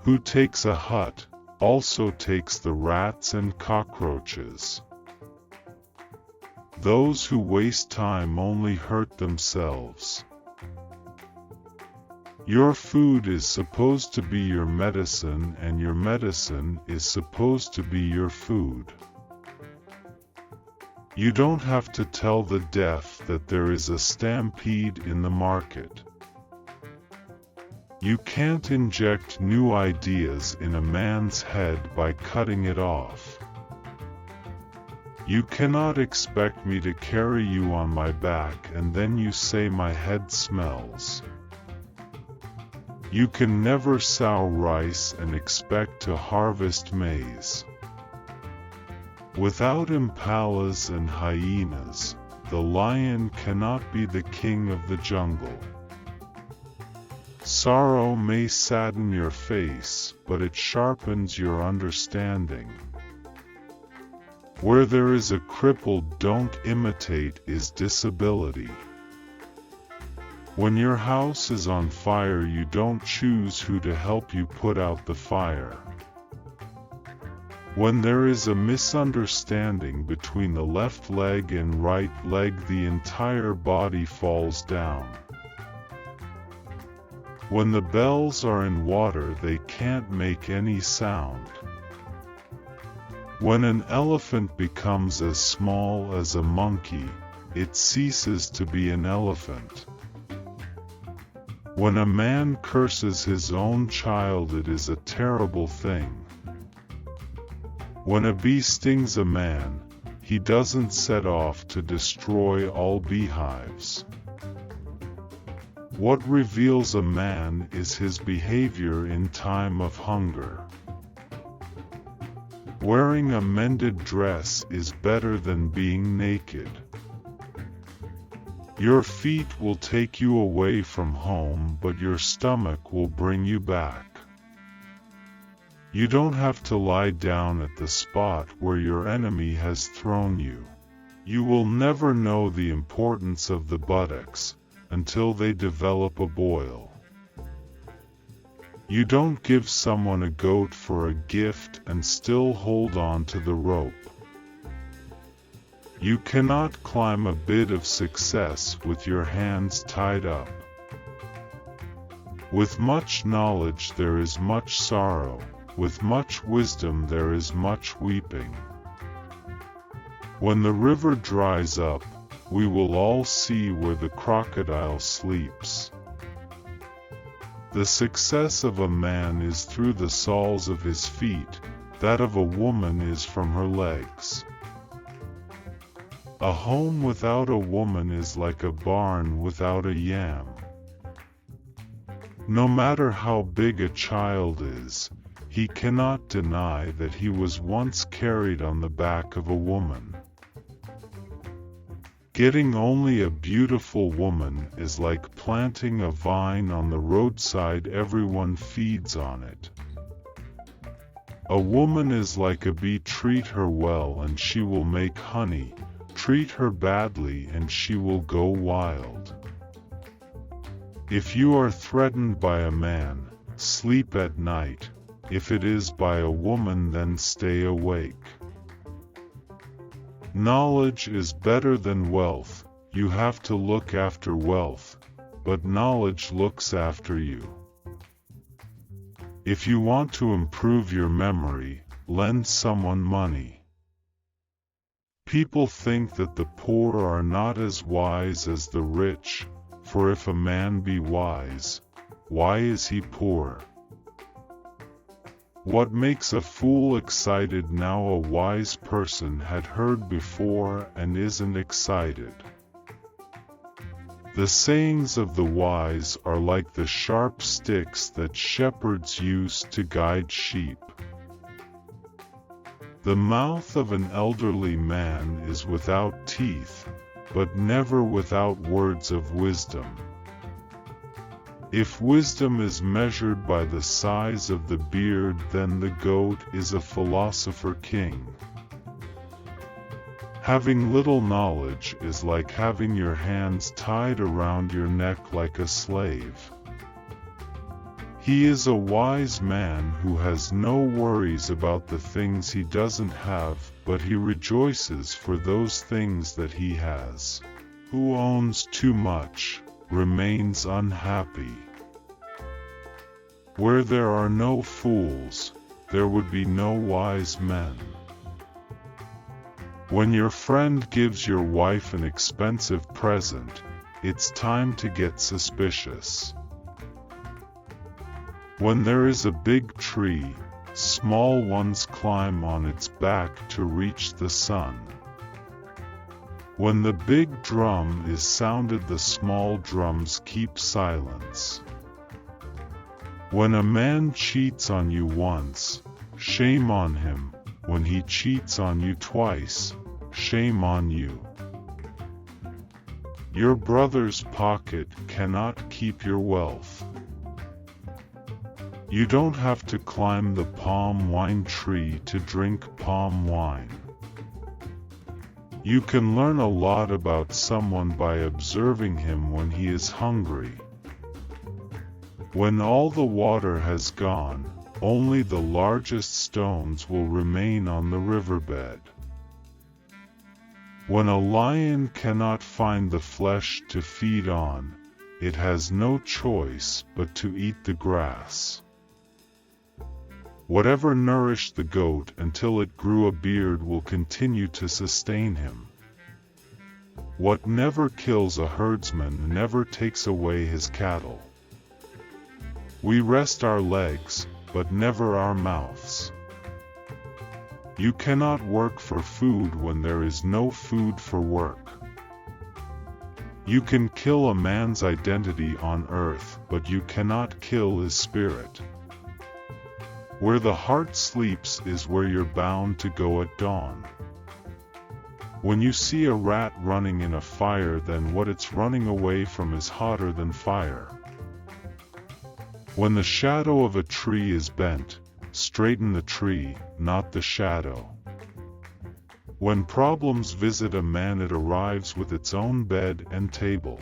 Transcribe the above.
Who takes a hut, also takes the rats and cockroaches. Those who waste time only hurt themselves. Your food is supposed to be your medicine, and your medicine is supposed to be your food. You don't have to tell the deaf that there is a stampede in the market. You can't inject new ideas in a man's head by cutting it off. You cannot expect me to carry you on my back and then you say my head smells. You can never sow rice and expect to harvest maize. Without impalas and hyenas, the lion cannot be the king of the jungle. Sorrow may sadden your face, but it sharpens your understanding. Where there is a cripple, don't imitate his disability. When your house is on fire, you don't choose who to help you put out the fire. When there is a misunderstanding between the left leg and right leg, the entire body falls down. When the bells are in water, they can't make any sound. When an elephant becomes as small as a monkey, it ceases to be an elephant. When a man curses his own child, it is a terrible thing. When a bee stings a man, he doesn't set off to destroy all beehives. What reveals a man is his behavior in time of hunger. Wearing a mended dress is better than being naked. Your feet will take you away from home, but your stomach will bring you back. You don't have to lie down at the spot where your enemy has thrown you. You will never know the importance of the buttocks until they develop a boil. You don't give someone a goat for a gift and still hold on to the rope. You cannot climb a bit of success with your hands tied up. With much knowledge there is much sorrow. With much wisdom there is much weeping. When the river dries up, we will all see where the crocodile sleeps. The success of a man is through the soles of his feet, that of a woman is from her legs. A home without a woman is like a barn without a yam. No matter how big a child is, he cannot deny that he was once carried on the back of a woman. Getting only a beautiful woman is like planting a vine on the roadside, everyone feeds on it. A woman is like a bee, treat her well and she will make honey, treat her badly and she will go wild. If you are threatened by a man, sleep at night. If it is by a woman, then stay awake. Knowledge is better than wealth. You have to look after wealth, but knowledge looks after you. If you want to improve your memory, lend someone money. People think that the poor are not as wise as the rich, for if a man be wise, why is he poor? What makes a fool excited now a wise person had heard before and isn't excited. The sayings of the wise are like the sharp sticks that shepherds use to guide sheep. The mouth of an elderly man is without teeth, but never without words of wisdom. If wisdom is measured by the size of the beard, then the goat is a philosopher king. Having little knowledge is like having your hands tied around your neck like a slave. He is a wise man who has no worries about the things he doesn't have, but he rejoices for those things that he has. Who owns too much remains unhappy. Where there are no fools, there would be no wise men. When your friend gives your wife an expensive present, it's time to get suspicious. When there is a big tree, small ones climb on its back to reach the sun. When the big drum is sounded, the small drums keep silence. When a man cheats on you once, shame on him. When he cheats on you twice, shame on you. Your brother's pocket cannot keep your wealth. You don't have to climb the palm wine tree to drink palm wine. You can learn a lot about someone by observing him when he is hungry. When all the water has gone, only the largest stones will remain on the riverbed. When a lion cannot find the flesh to feed on, it has no choice but to eat the grass. Whatever nourished the goat until it grew a beard will continue to sustain him. What never kills a herdsman never takes away his cattle. We rest our legs, but never our mouths. You cannot work for food when there is no food for work. You can kill a man's identity on earth, but you cannot kill his spirit. Where the heart sleeps is where you're bound to go at dawn. When you see a rat running in a fire, then what it's running away from is hotter than fire. When the shadow of a tree is bent, straighten the tree, not the shadow. When problems visit a man, it arrives with its own bed and table.